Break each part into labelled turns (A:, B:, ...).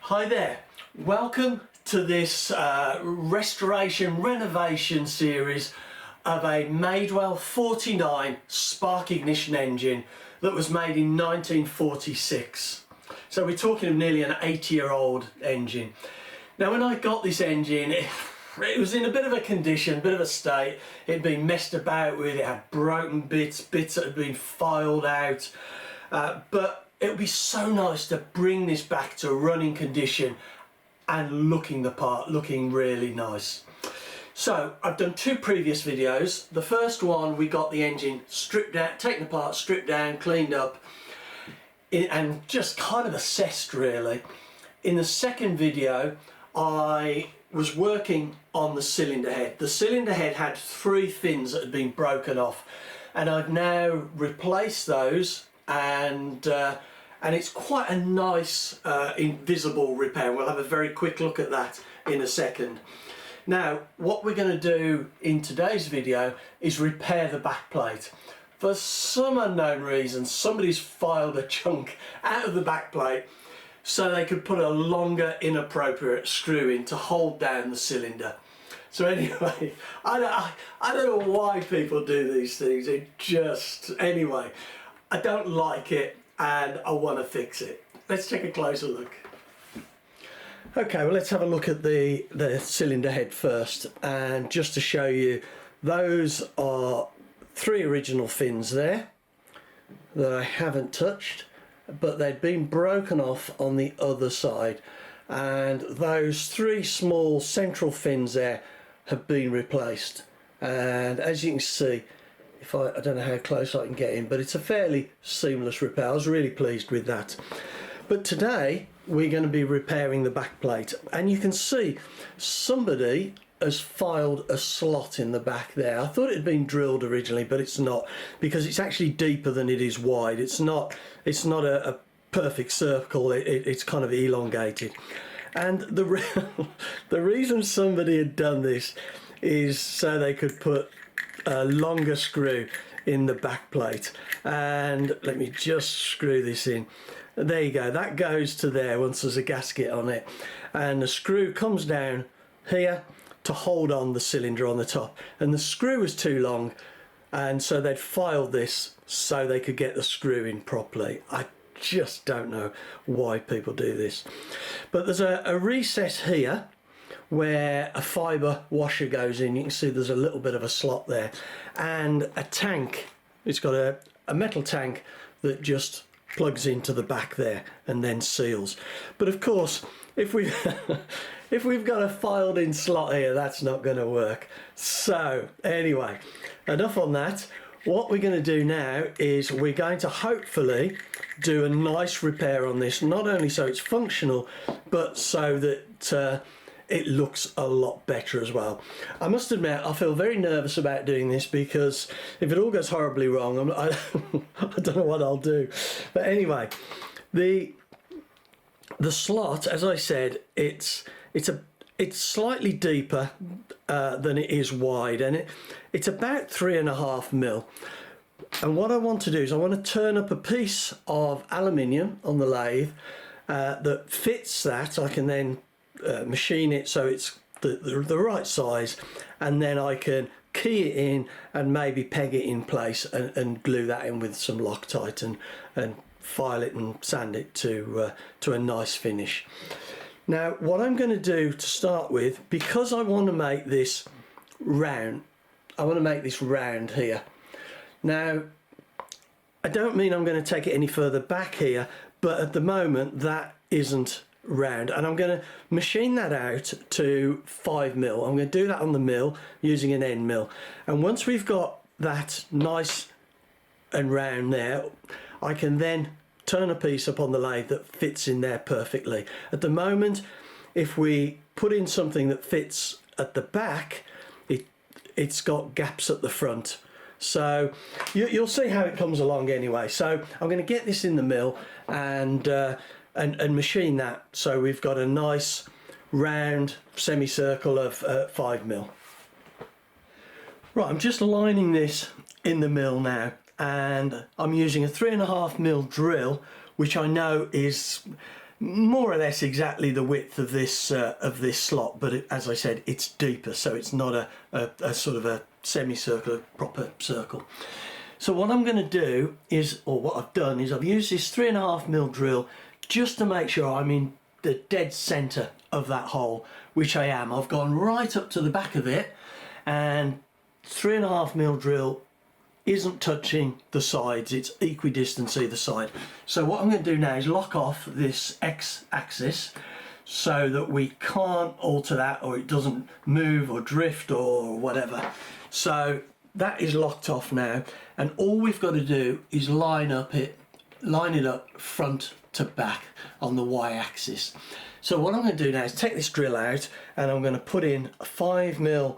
A: Hi there, welcome to this renovation series of a Madewell 49 spark ignition engine that was made in 1946. So we're talking of nearly an 80-year-old engine. Now when I got this engine, it was in a bit of a condition, a bit of a state. It had been messed about with, it had broken bits that had been filed out, but it would be so nice to bring this back to running condition and looking the part, looking really nice. So I've done two previous videos. The first one, we got the engine stripped out, taken apart, stripped down, cleaned up, and just kind of assessed really. In the second video, I was working on the cylinder head. The cylinder head had three fins that had been broken off, and I've now replaced those, and it's quite a nice invisible repair. We'll have a very quick look at that in a second. Now what we're going to do in today's video is repair the backplate. For some unknown reason, somebody's filed a chunk out of the backplate so they could put a longer inappropriate screw in to hold down the cylinder. So anyway, I don't know why people do these things. Anyway, I don't like it and I want to fix it. Let's take a closer look. Okay, well let's have a look at the cylinder head first, and just to show you, those are three original fins there that I haven't touched, but they'd been broken off on the other side, and those three small central fins there have been replaced. And as you can see, I don't know how close I can get in, but it's a fairly seamless repair. I was really pleased with that. But today we're going to be repairing the backplate, and you can see somebody has filed a slot in the back there. I thought it had been drilled originally, but it's not, because it's actually deeper than it is wide. It's not a perfect circle. It's kind of elongated, and the reason somebody had done this is so they could put a longer screw in the back plate. And let me just screw this in. There you go, that goes to there once there's a gasket on it, and the screw comes down here to hold on the cylinder on the top, and the screw was too long, and so they'd filed this so they could get the screw in properly. I just don't know why people do this. But there's a recess here where a fibre washer goes in. You can see there's a little bit of a slot there, and a tank. It's got a metal tank that just plugs into the back there and then seals. But of course, if we've got a filed in slot here, that's not going to work. So anyway, enough on that. What we're going to do now is we're going to hopefully do a nice repair on this, not only so it's functional, but so that it looks a lot better as well. I must admit, I feel very nervous about doing this, because if it all goes horribly wrong, I don't know what I'll do. But anyway, the slot, as I said, it's slightly deeper than it is wide, and it's about 3.5 mil. And what I want to do is I want to turn up a piece of aluminium on the lathe that fits that. I can then machine it so it's the right size, and then I can key it in and maybe peg it in place and glue that in with some Loctite and file it and sand it to a nice finish. Now what I'm going to do to start with, because I want to make this round, here. Now I don't mean I'm going to take it any further back here, but at the moment that isn't round, and I'm going to machine that out to 5 mil. I'm going to do that on the mill using an end mill, and once we've got that nice and round there, I can then turn a piece up on the lathe that fits in there perfectly. At the moment, if we put in something that fits at the back, it's got gaps at the front. So you'll see how it comes along anyway. So I'm going to get this in the mill and machine that so we've got a nice round semicircle of 5 mil. Right, I'm just lining this in the mill now, and I'm using a 3.5 mil drill, which I know is more or less exactly the width of this slot, but as I said, it's deeper, so it's not a sort of a semicircle, a proper circle. So what I'm going to do is, or what I've done is, I've used this 3.5mm drill just to make sure I'm in the dead centre of that hole, which I am. I've gone right up to the back of it, and 3.5mm drill isn't touching the sides, it's equidistant either side. So what I'm going to do now is lock off this x-axis so that we can't alter that, or it doesn't move or drift or whatever. So that is locked off now, and all we've got to do is line it up front to back on the y-axis. So what I'm going to do now is take this drill out, and I'm going to put in a 5mm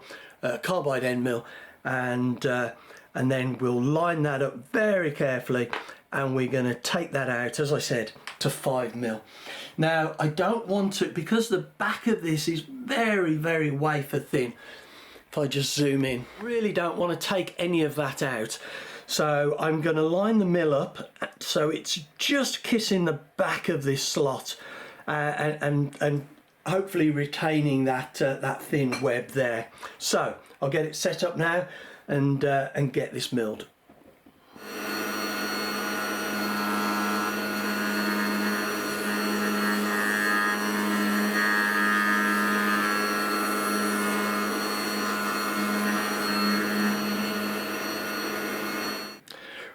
A: carbide end mill, and then we'll line that up very carefully, and we're going to take that out, as I said, to 5mm. Now I don't want to, because the back of this is very, very wafer thin. If I just zoom in, really don't want to take any of that out. So I'm going to line the mill up so it's just kissing the back of this slot, and hopefully retaining that thin web there. So I'll get it set up now and get this milled.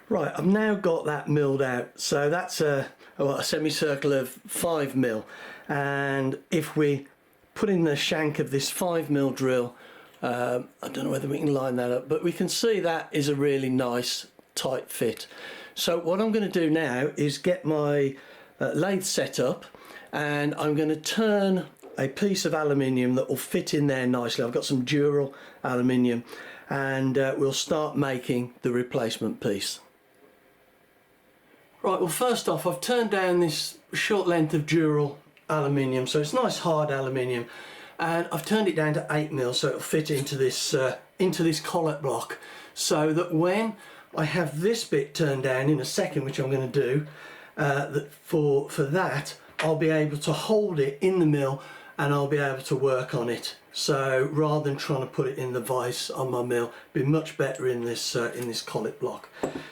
A: Right, I've now got that milled out, so that's a semicircle of 5mm, and if we put in the shank of this 5mm drill, I don't know whether we can line that up, but we can see that is a really nice tight fit. So what I'm going to do now is get my lathe set up, and I'm going to turn a piece of aluminium that will fit in there nicely. I've got some dural aluminium, and we'll start making the replacement piece. Right, well, first off, I've turned down this short length of dural aluminium, so it's nice hard aluminium, and I've turned it down to 8mm so it'll fit into this collet block, so that when I have this bit turned down in a second, which I'm going to do, for that I'll be able to hold it in the mill and I'll be able to work on it. So rather than trying to put it in the vise on my mill, it'll be much better in this collet block.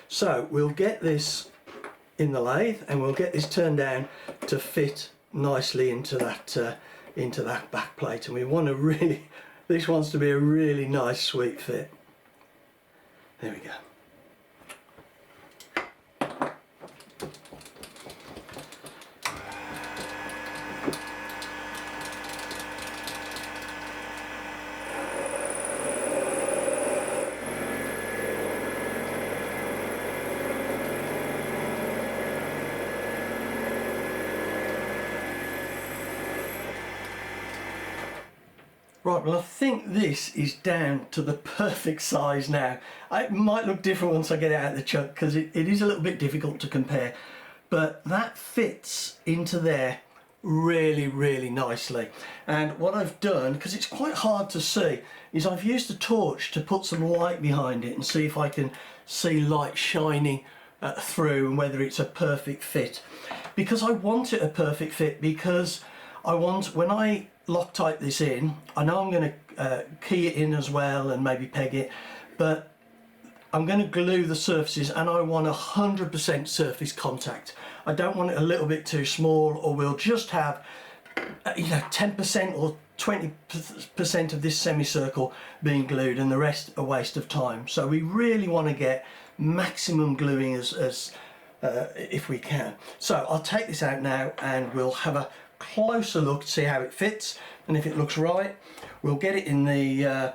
A: So we'll get this in the lathe, and we'll get this turned down to fit nicely into that back plate, and we want to really, this wants to be a really nice sweet fit. There we go. Right, well, I think this is down to the perfect size now. It might look different once I get it out of the chuck, because it is a little bit difficult to compare, but that fits into there really, really nicely. And what I've done, because it's quite hard to see, is I've used a torch to put some light behind it and see if I can see light shining through, and whether it's a perfect fit. Because I want it a perfect fit, because I want, when I Loctite this in, I know I'm going to key it in as well and maybe peg it, but I'm going to glue the surfaces, and I want 100% surface contact. I don't want it a little bit too small, or we'll just have 10% or 20% of this semicircle being glued and the rest a waste of time. So we really want to get maximum gluing as if we can. So I'll take this out now, and we'll have a closer look to see how it fits, and if it looks right, we'll get it in the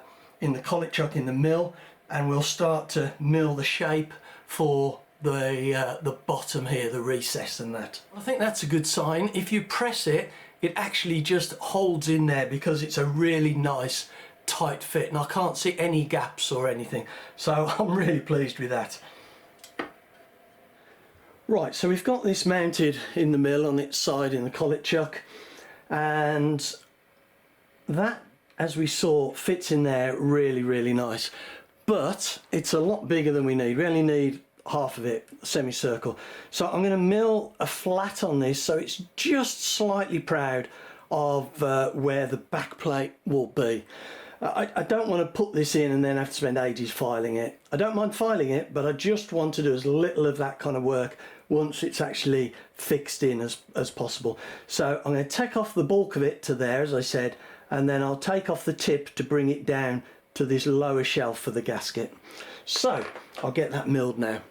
A: collet chuck in the mill, and we'll start to mill the shape for the bottom here, the recess and that. I think that's a good sign. If you press it, it actually just holds in there, because it's a really nice tight fit, and I can't see any gaps or anything, so I'm really pleased with that. Right, so we've got this mounted in the mill on its side in the collet chuck, and that, as we saw, fits in there really, really nice. But it's a lot bigger than we need. We only need half of it, semicircle. So I'm going to mill a flat on this so it's just slightly proud of where the back plate will be. I don't want to put this in and then have to spend ages filing it. I don't mind filing it, but I just want to do as little of that kind of work once it's actually fixed in as possible. So I'm going to take off the bulk of it to there, as I said, and then I'll take off the tip to bring it down to this lower shelf for the gasket. So I'll get that milled now.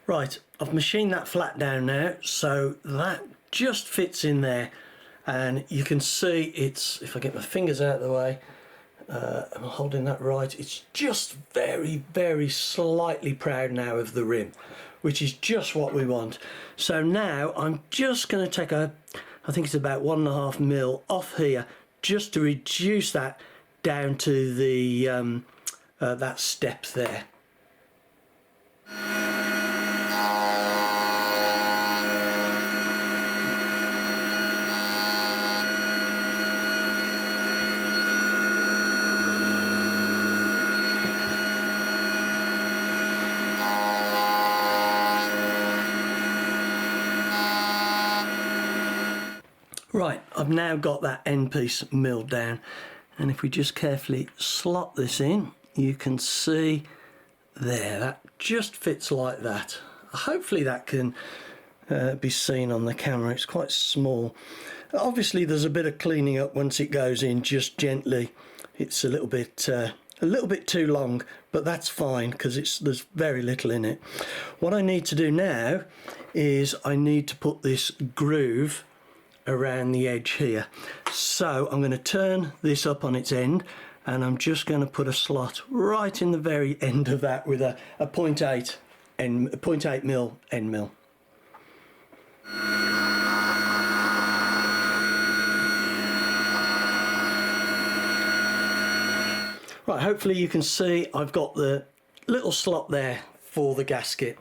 A: Right, I've machined that flat down now, so that just fits in there, and you can see it's, if I get my fingers out of the way, I'm holding that right, it's just very, very slightly proud now of the rim, which is just what we want. So now I'm just going to take I think it's about 1.5 mil off here, just to reduce that down to the that step there. Right, I've now got that end piece milled down, and if we just carefully slot this in, you can see there, that just fits like that. Hopefully that can be seen on the camera. It's quite small. Obviously there's a bit of cleaning up once it goes in, just gently. It's a little bit too long, but that's fine because there's very little in it. What I need to do now is I need to put this groove around the edge here. So I'm going to turn this up on its end, and I'm just going to put a slot right in the very end of that with a 0.8 mil end mill. Right, hopefully you can see I've got the little slot there for the gasket.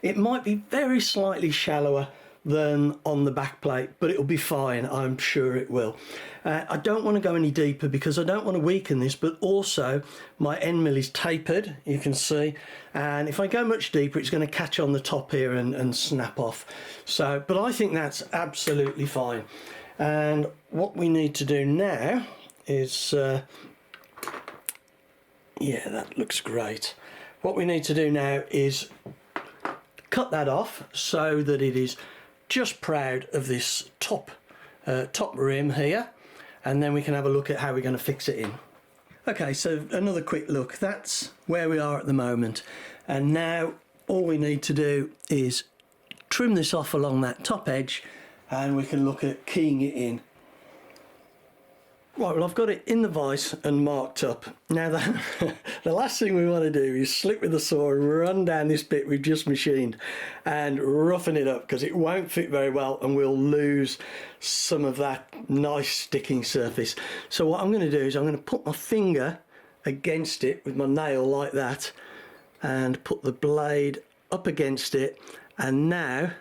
A: It might be very slightly shallower than on the back plate, but it'll be fine, I'm sure it will. I don't want to go any deeper because I don't want to weaken this, but also my end mill is tapered, you can see, and if I go much deeper it's going to catch on the top here and snap off. So, but I think that's absolutely fine. And what we need to do now is yeah, that looks great. What we need to do now is cut that off so that it is just proud of this top rim here, and then we can have a look at how we're going to fix it in. Okay, so another quick look. That's where we are at the moment, and now all we need to do is trim this off along that top edge, and we can look at keying it in. Right, well I've got it in the vise and marked up. Now the last thing we want to do is slip with the saw and run down this bit we've just machined and roughen it up, because it won't fit very well and we'll lose some of that nice sticking surface. So what I'm going to do is I'm going to put my finger against it with my nail like that and put the blade up against it, and now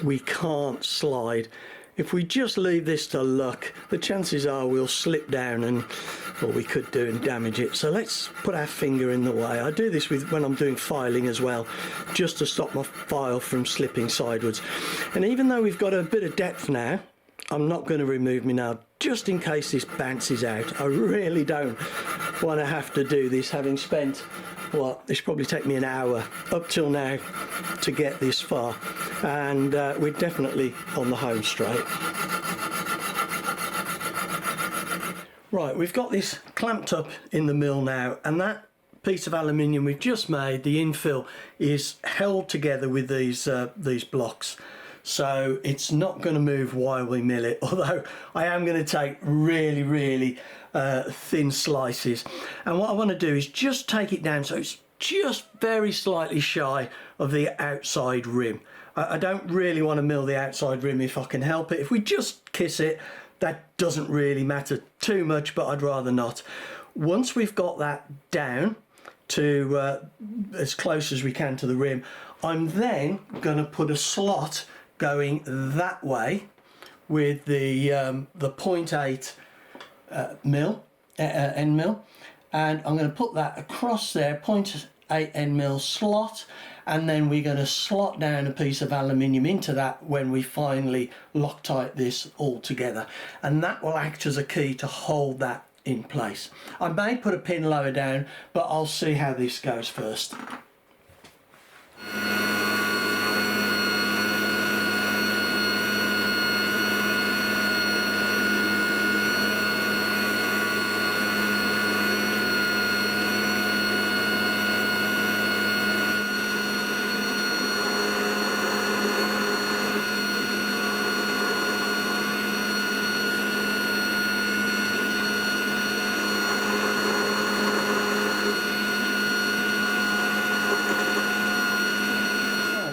A: we can't slide. If we just leave this to luck, the chances are we'll slip down and, or we could do, and damage it. So let's put our finger in the way. I do this when I'm doing filing as well, just to stop my file from slipping sideways. And even though we've got a bit of depth now, I'm not going to remove my nail just in case this bounces out. I really don't want to have to do this, having spent, well, this probably take me an hour up till now to get this far, and we're definitely on the home straight. Right, we've got this clamped up in the mill now, and that piece of aluminium we've just made, the infill, is held together with these blocks. So it's not going to move while we mill it, although I am going to take really thin slices. And what I want to do is just take it down so it's just very slightly shy of the outside rim. I don't really want to mill the outside rim if I can help it. If we just kiss it, that doesn't really matter too much, but I'd rather not. once we've got that down to as close as we can to the rim, I'm then going to put a slot going that way with the 0.8 end mill, and I'm going to put that across there, 0.8 end mill slot, and then we're going to slot down a piece of aluminium into that when we finally Loctite this all together, and that will act as a key to hold that in place. I may put a pin lower down, but I'll see how this goes first.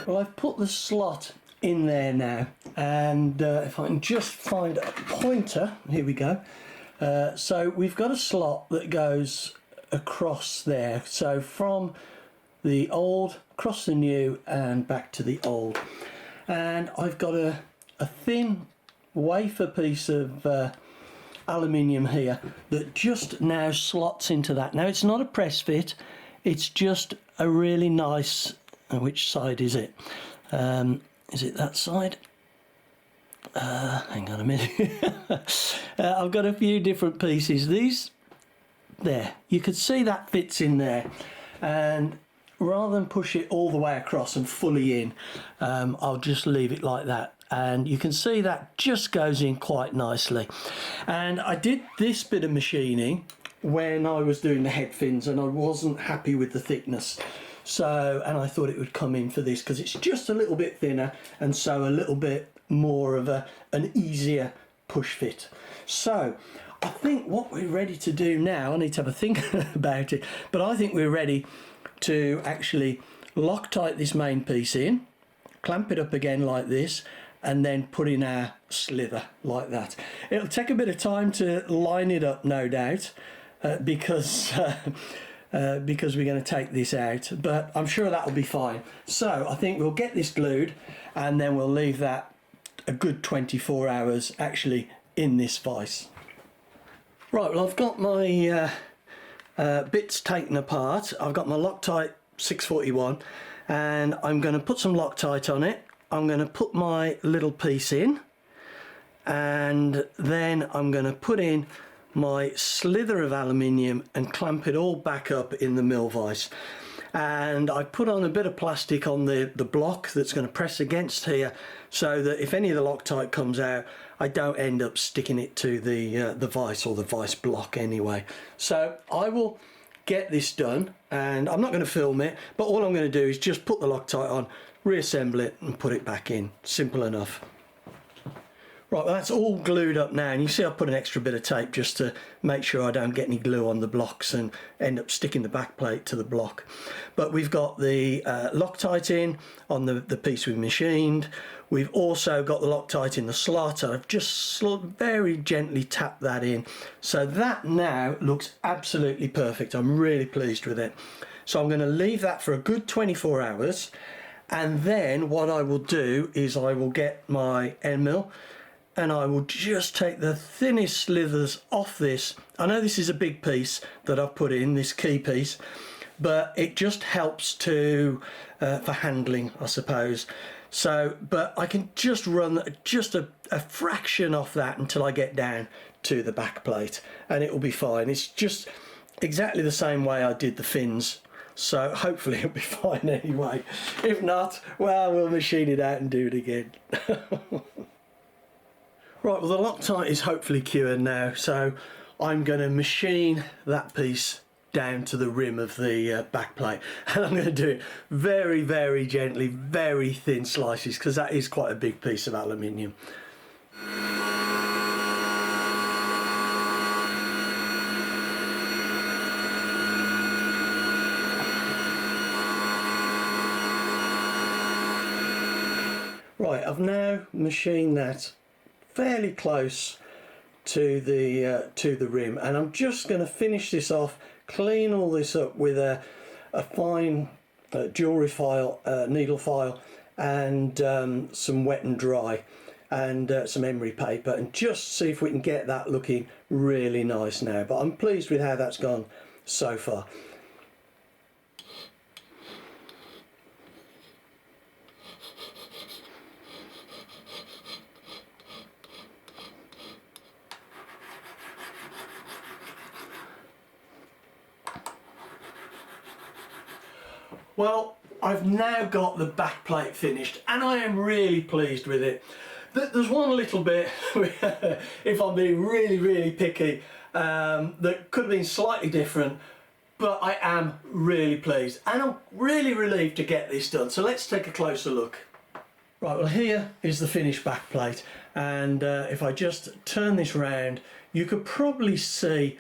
A: Well, I've put the slot in there now, and if I can just find a pointer, here we go. So we've got a slot that goes across there, so from the old across the new and back to the old, and I've got a thin wafer piece of aluminium here that just now slots into that. Now it's not a press fit, it's just a really nice, which side is it? Is it that side? Hang on a minute. I've got a few different pieces. These, there, you could see that fits in there, and rather than push it all the way across and fully in, I'll just leave it like that, and you can see that just goes in quite nicely. And I did this bit of machining when I was doing the head fins, and I wasn't happy with the thickness. So, and I thought it would come in for this because it's just a little bit thinner, and so a little bit more of an easier push fit. So I think what we're ready to do now, I need to have a think about it, but I think we're ready to actually Loctite this main piece in, clamp it up again like this, and then put in our slither like that. It'll take a bit of time to line it up, no doubt, because we're going to take this out, but I'm sure that'll be fine. So I think we'll get this glued, and then we'll leave that a good 24 hours actually in this vise. Right, well, I've got my bits taken apart. I've got my Loctite 641, and I'm going to put some Loctite on it. I'm going to put my little piece in, and then I'm going to put in my slither of aluminium and clamp it all back up in the mill vise. And I put on a bit of plastic on the block that's going to press against here, so that if any of the Loctite comes out, I don't end up sticking it to the vise, or the vise block anyway. So I will get this done, and I'm not going to film it, but all I'm going to do is just put the Loctite on, reassemble it and put it back in. Simple enough. Right, well, that's all glued up now, and you see I put an extra bit of tape just to make sure I don't get any glue on the blocks and end up sticking the backplate to the block. But we've got the Loctite in on the piece we've machined. We've also got the Loctite in the slot, and I've just very gently tapped that in. So that now looks absolutely perfect. I'm really pleased with it. So I'm going to leave that for a good 24 hours, and then what I will do is I will get my end mill, and I will just take the thinnest slithers off this. I know this is a big piece that I've put in, this key piece, but it just helps to for handling, I suppose. So, but I can just run just a fraction off that until I get down to the back plate, and it will be fine. It's just exactly the same way I did the fins, so hopefully it'll be fine anyway. If not, well, we'll machine it out and do it again. Right, well, the Loctite is hopefully cured now, so I'm going to machine that piece down to the rim of the backplate, and I'm going to do it very, very gently, very thin slices, because that is quite a big piece of aluminium. Right, I've now machined that fairly close to the rim, and I'm just going to finish this off, clean all this up with a fine jewellery file, needle file, and some wet and dry, and some emery paper, and just see if we can get that looking really nice now. But I'm pleased with how that's gone so far. Well, I've now got the back plate finished, and I am really pleased with it. There's one little bit, if I'm being really picky, that could have been slightly different, but I am really pleased, and I'm really relieved to get this done. So let's take a closer look. Right, well, here is the finished back plate, and if I just turn this round, you could probably see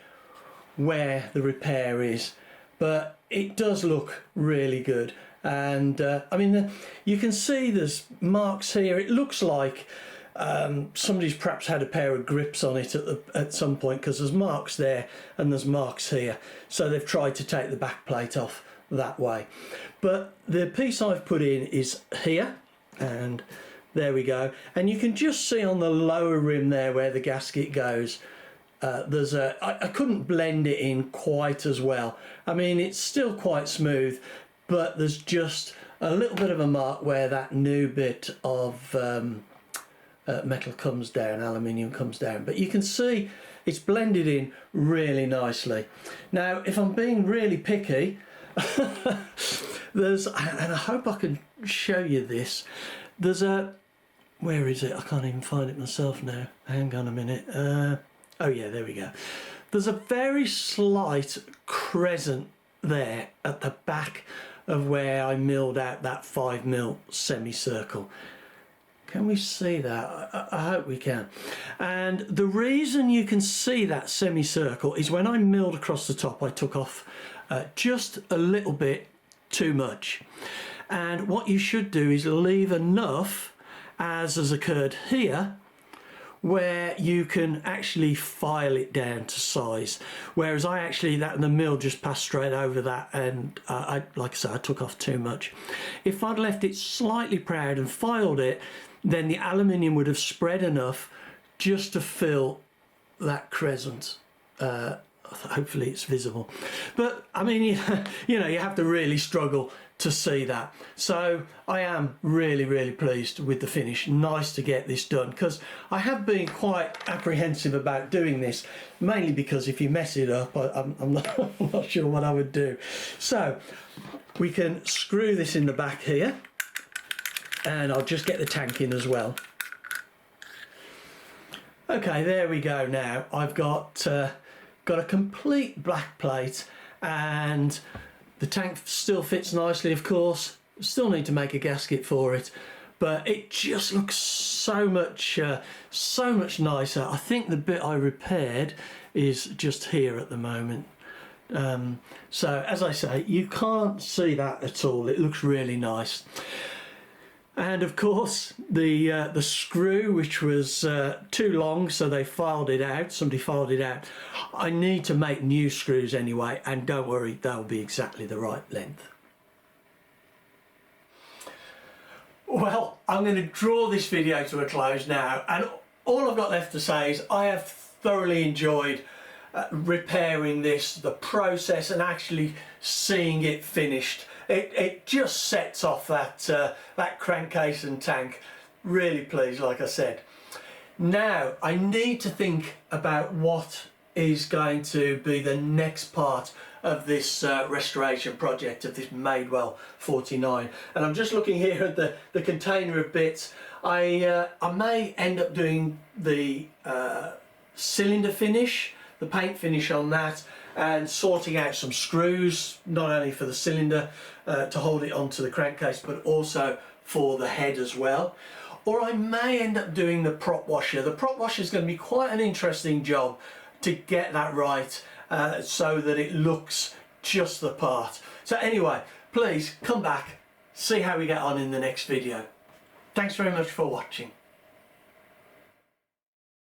A: where the repair is, but it does look really good. And I mean, you can see there's marks here. It looks like somebody's perhaps had a pair of grips on it at some point, because there's marks there and there's marks here, so they've tried to take the back plate off that way. But the piece I've put in is here, and there we go, and you can just see on the lower rim there where the gasket goes, there's I couldn't blend it in quite as well. I mean, it's still quite smooth, but there's just a little bit of a mark where that new bit of metal comes down, aluminium comes down, but you can see it's blended in really nicely. Now, if I'm being really picky, there's, and I hope I can show you this, there's a, where is it? I can't even find it myself now. Hang on a minute. Oh yeah, there we go. There's a very slight crescent there at the back of where I milled out that 5mm semicircle. Can we see that? I hope we can. And the reason you can see that semicircle is when I milled across the top, I took off just a little bit too much. And what you should do is leave enough, as has occurred here, where you can actually file it down to size, whereas I actually, the mill just passed straight over that, and like I said, I took off too much. If I'd left it slightly proud and filed it, then the aluminium would have spread enough just to fill that crescent. Hopefully it's visible, but I mean, you know, you have to really struggle to see that. So I am really pleased with the finish. Nice to get this done, because I have been quite apprehensive about doing this, mainly because if you mess it up, I'm not sure what I would do. So we can screw this in the back here, and I'll just get the tank in as well. Okay, there we go. Now I've got a complete black plate, and the tank still fits nicely, of course. Still need to make a gasket for it, but it just looks so much nicer. I think the bit I repaired is just here at the moment. So as I say, you can't see that at all. It looks really nice. And of course the screw, which was too long, so they filed it out. Somebody filed it out. I need to make new screws anyway, and don't worry, they'll be exactly the right length. Well, I'm going to draw this video to a close now, and all I've got left to say is I have thoroughly enjoyed repairing this, the process, and actually seeing it finished. It just sets off that crankcase and tank. Really pleased, like I said. Now I need to think about what is going to be the next part of this restoration project of this Madewell 49, and I'm just looking here at the container of bits. I may end up doing the cylinder finish, the paint finish on that, and sorting out some screws, not only for the cylinder to hold it onto the crankcase, but also for the head as well. Or I may end up doing the prop washer. The prop washer is going to be quite an interesting job to get that right, so that it looks just the part. So anyway, please come back, see how we get on in the next video. Thanks very much for watching.